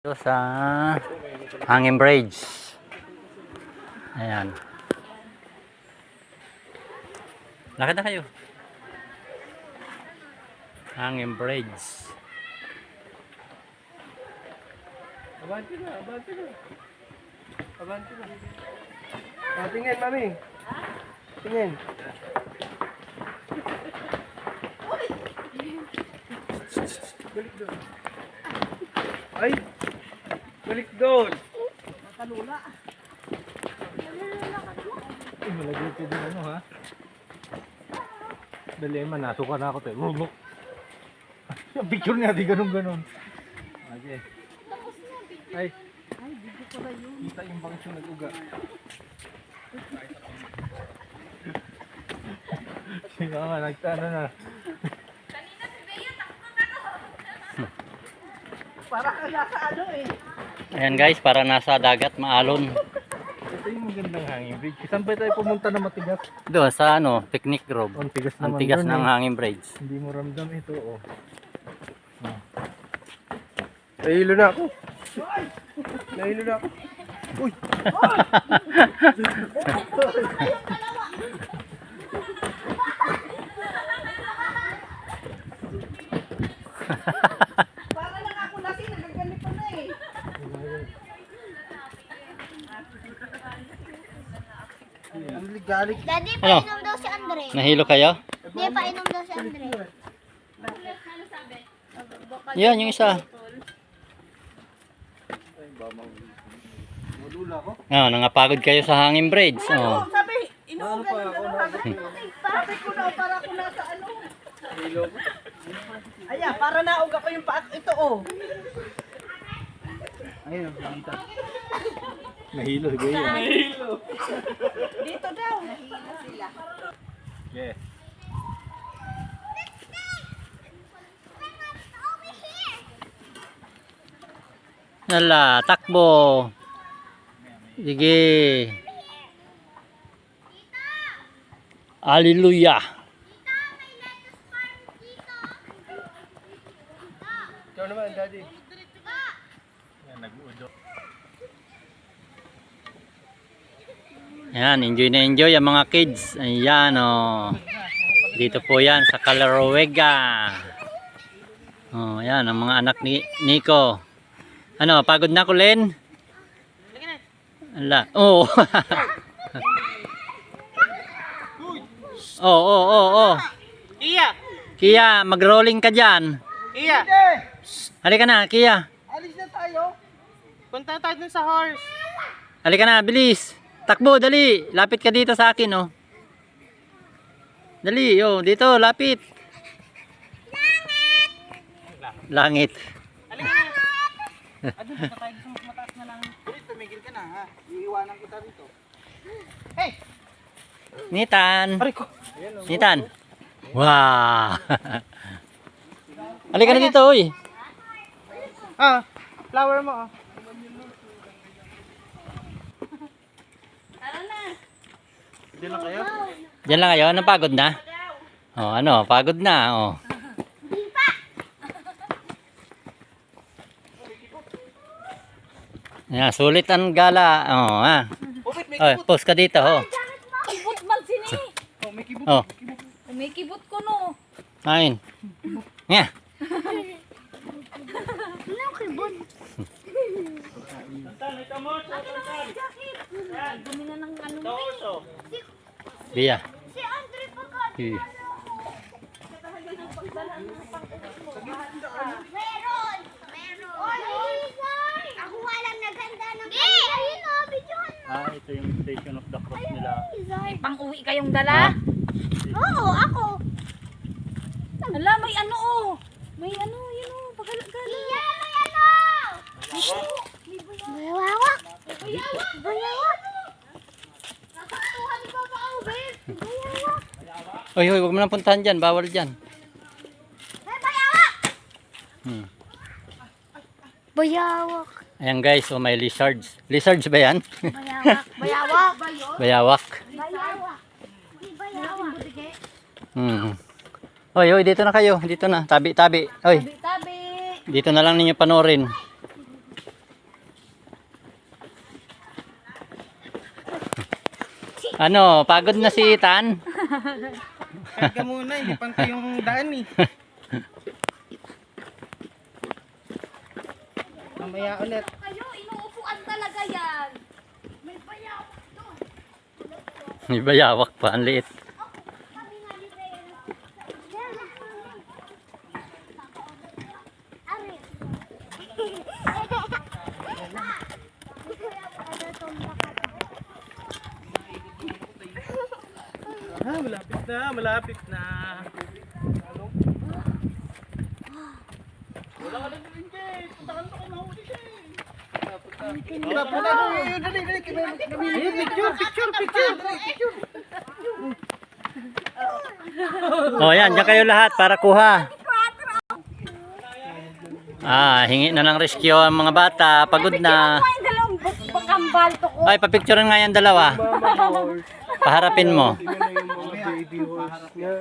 Ito sa Hanging Bridge. Ayan. Lakad na kayo. Hanging Bridge. Abante na, abante na. Abante na. Ah, tingin, mami. Tingin. Balik doon. Ay! Balik doon! Makalula. Ay, malagay ito din ano ha? Dali man, natuka na ako tayo. Rulok. Yung picture niya, di ganun-ganun. Okay. Ay, dito pala yun. Kita yung bangis yung nag-uga. Si mama, nagtano na. Kanina si Bea, takbo ka no. Para ka nasa ano eh. Ayan guys, para nasa dagat, maalon. Ito yung magandang hanging bridge. Saan ba tayo pumunta na matigas? Doon sa ano, picnic grove. Ang tigas Ang naman tigas dun, ng eh. Hanging Bridge. Hindi mo ramdam ito, oh. Nahilo na ako. Nahilo na ako. Uy! Para lang ako lasing, nagaganito na eh. Ang ligalig. Daddy, Ano? painom daw si Andre. Nahilo kayo? Hindi, painom daw si Andre. Yan, yung isa. Malula ako. Ah, nangapagod kayo sa Hanging Bridge. Ano, Oh. sabi, Ano pa ako? sabi ko na para ako nasa ano. Nahilo ko. Ayan, para nauga pa yung paak ito oh. Ayun, nakita. Nahilo, gaya. Nahilo. Dito daw. Nahilo sila. Yeah. Nala, takbo. Sige. Hallelujah. Ikaw naman, daddy. Yan, nag-udo. Yan, enjoy na enjoy ang mga kids. Ayan, oh. Dito po yan sa Calaruega. Oh, yan, ang mga anak ni Nico. Ano, pagod na ko, Len? Ala. Oh. Oh. Iya, Kia, mag-rolling ka dyan. iya. Halika na, Kia. Alis na tayo. Punta tayo dun sa horse. Halika na, bilis. Takbo, dali. Lapit ka dito sa akin, oh. Dali, oh, dito, lapit. Langit. Halika na. Adun, punta tayo sa mas mataas na lang. Uy, tumigil ka na ha. Iiwanan kita rito. Hey! Nitan. Aray ko. Nitan. Wow. Halika na dito, uy. Ah, flower mo oh. Diyan lang kayo? Diyan lang kayo, napagod na? Oh, ano, pagod na, oh. Yan, sulit ang gala. Oh, ha. Upit, may Oh, post ka dito, oh. kibot man sini. Oh, may kibot. Oh, Umikibot ko no. ayun. Nga. Ano kay Bon? Dumi na ng ano. Biya. Si Andre pa ka. Meron! Meron! Oy! Ako walang naganda ng kanila. Ayun o, videohan mo. Ah, ito yung Station of the Cross nila. Pang-uwi kayong dala? Oo, ako. Ala, may ano oh. May ano, yun oh. Pagala-gala. Iya, may ano! Bayawak! Bayawak! Nasaktuhan ko pa ako, babe. Bayawak! Oy, hoy, huwag mo nang puntahan dyan. Bawal dyan. May bayawak! Hmm. Bayawak! Ayan guys, oh, may lizards. Lizards ba yan? Bayawak! Bayawak! Bayawak. Bayawak! May bayawak! Hmm. Oy, oy, dito na kayo. Dito na. Tabi, tabi. Oy, Tabi-tabi. dito na lang ninyo panorin. Ano, pagod na si Ethan? Kahit ka muna, hindi pantay yung daan eh. Mamaya ulit. Kayo, inuupuan talaga yan. May bayaw doon. May bayawak pa, ang liit. Kami nga ni Rhea. Ari. Malapit na, malapit na. Wala ka na din, Jay. Punta ka na kayo mahuli, Jay. Punta, punta. Dali. Picture. O yan, dyan kayo lahat para kuha. Hingi na ng rescue ang mga bata. Pagod na. Ay, dalawang bakambal to ko. Ay, papicturean nga yan dalawa. Paharapin mo. Baby horse niya.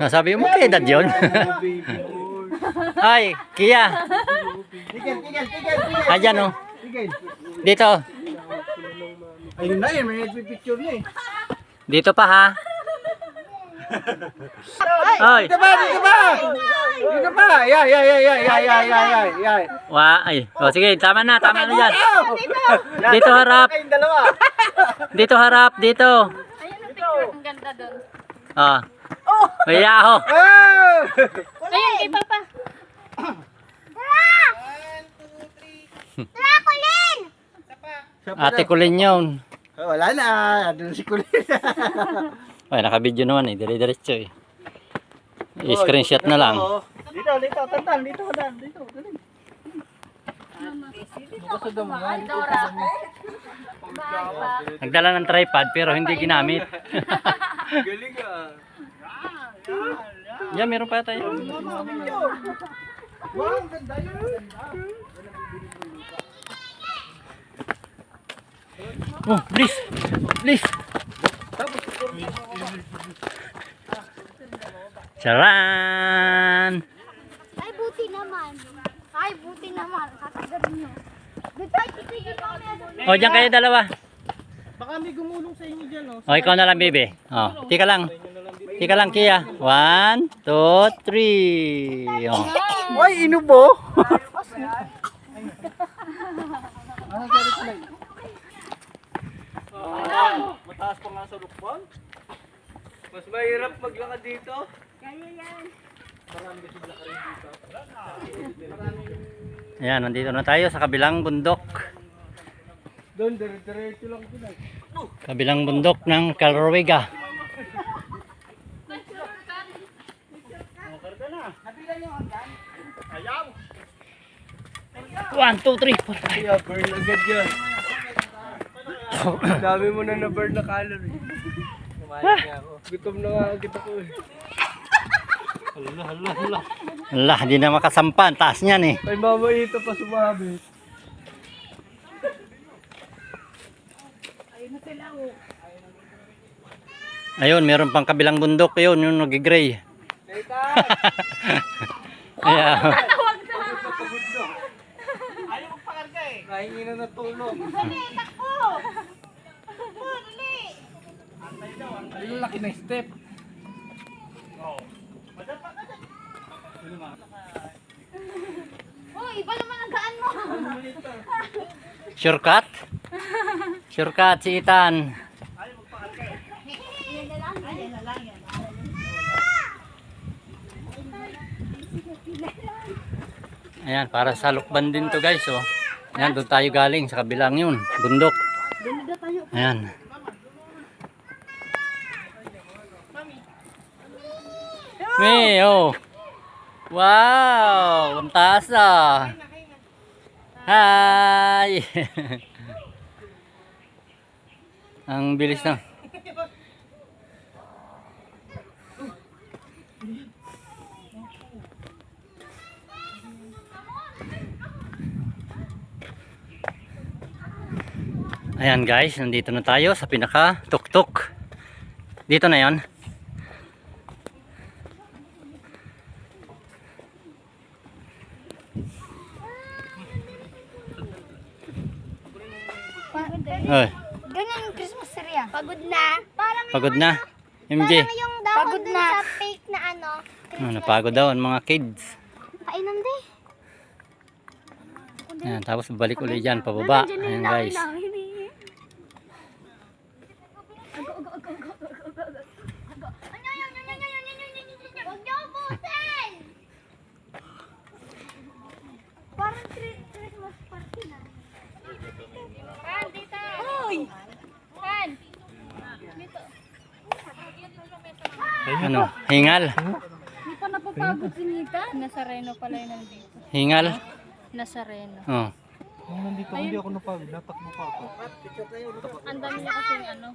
Nasabi mo kay edad yun? Baby horse. Ay, Kia. Tigil. Ayan o. Tigil. Dito. Ayun na yun, may nagpipicture na eh. Dito pa ha. Ay. Dito ba? Yay. Ay. O sige, tama na dyan. Dito harap. Kayong dalawa. Dito harap, dito. Ayun ang picture. Ang ganda doon. May yaho. Ayun, kay Papa. Tara, Colin! Ate Kulin yun. Wala na, doon si Kulin. Ay, naka-video naman eh. Dire-diretso eh. I-screenshot na lang. Dito, tantan, dito. Dora. Nagdala ng tripod pero hindi ginamit. Galing ah. Yan, meron pa tayo. Wow, ang ganda yun. Oh, please. Charan! Ay, buti naman. Kakagabi nyo. Bitay, titigil kami. O, dyan kayo dalawa. Baka may gumulong sa inyo dyan, oh. O, ikaw na lang, baby. O, tika lang, Kia. 1, 2, 3. O. Uy, inubo! Ano sa reply? Mataas pa nga sa lukban. Mas mahirap maglakad dito. Ayan, nandito na tayo sa kabilang bundok. Doon, dire-diretso lang sila. Kabilang bundok ng Calroega. Ayaw! 1, 2, 3, 4, 5. Kaya burn agad yan. Dami mo na na-burn na calorie. Kumain niya ako. Gutom na nga kita ko eh. Hala. Ala, di na makasampa. Ang taas niyan eh. Ay mama ito pa sumabit. Ayun, meron pang kabilang bundok. Ayun, yung nag-gray. Ayan. Ayaw magpakarga eh. Nahingi na natulog. Ang laki ng step. Oh, iba naman ang gaan mo. Shortcut? Shortcut si Ethan. Yan na lang. Ayan, para sa lukban din to guys. Oh. Ayan, doon tayo galing sa kabilang yun. Bundok. Ayan. May, oh. Wow, ang taas ah. Hi. Ang bilis na. Ayan guys, nandito na tayo sa pinaka tuktok. Dito na yon. Ay, Ganyan yung Christmas Pagod na. Parang Pagod na. MJ. yung dahon dun sa fake na ano. Napagod daw ang mga kids. Kainan din. Ayan, tapos balik ulit dyan, pababa. Ayan guys. Huwag niyo ubusin! Parang Christmas party na. Han, dito! Hoy! Han! Dito. Ano? Hingal. Hindi pa napapagod si Nika. Nazareno pala yun nandito. Hingal. Nazareno. Oh. Nung nandito hindi ako napagod, natakbo pa ako. Ang dami niya kasing ano.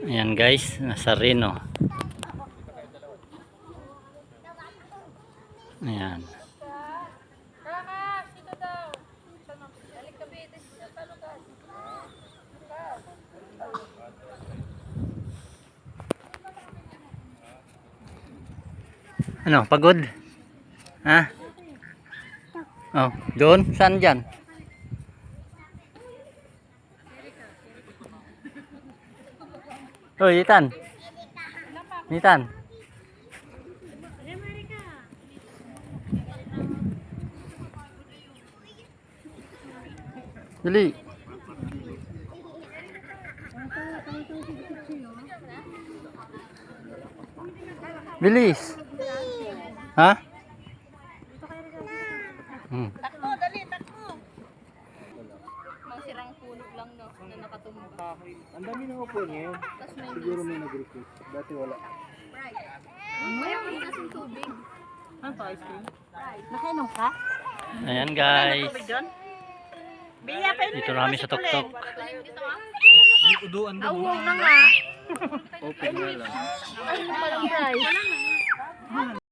Ayan guys, nasa Reno. Ayan. Ano, pagod? Ha? Oh, doon? Saan dyan? Oh, Ethan. Ethan. Dali. Bilis. Ha? Takbo, dali, takbo. Mga sirang puno lang no, na nakatumba. Ang dami nang upo ngayon. Tapos may Siguro may nag-request. Dati wala. mayroon kasing tubig. Ano to, ice cream? Nakainom ka? Ayan guys. Biya pa Dito namin sa tuktok. May uduan doon. Awong na nga. Open na lang. Ay, palang guys.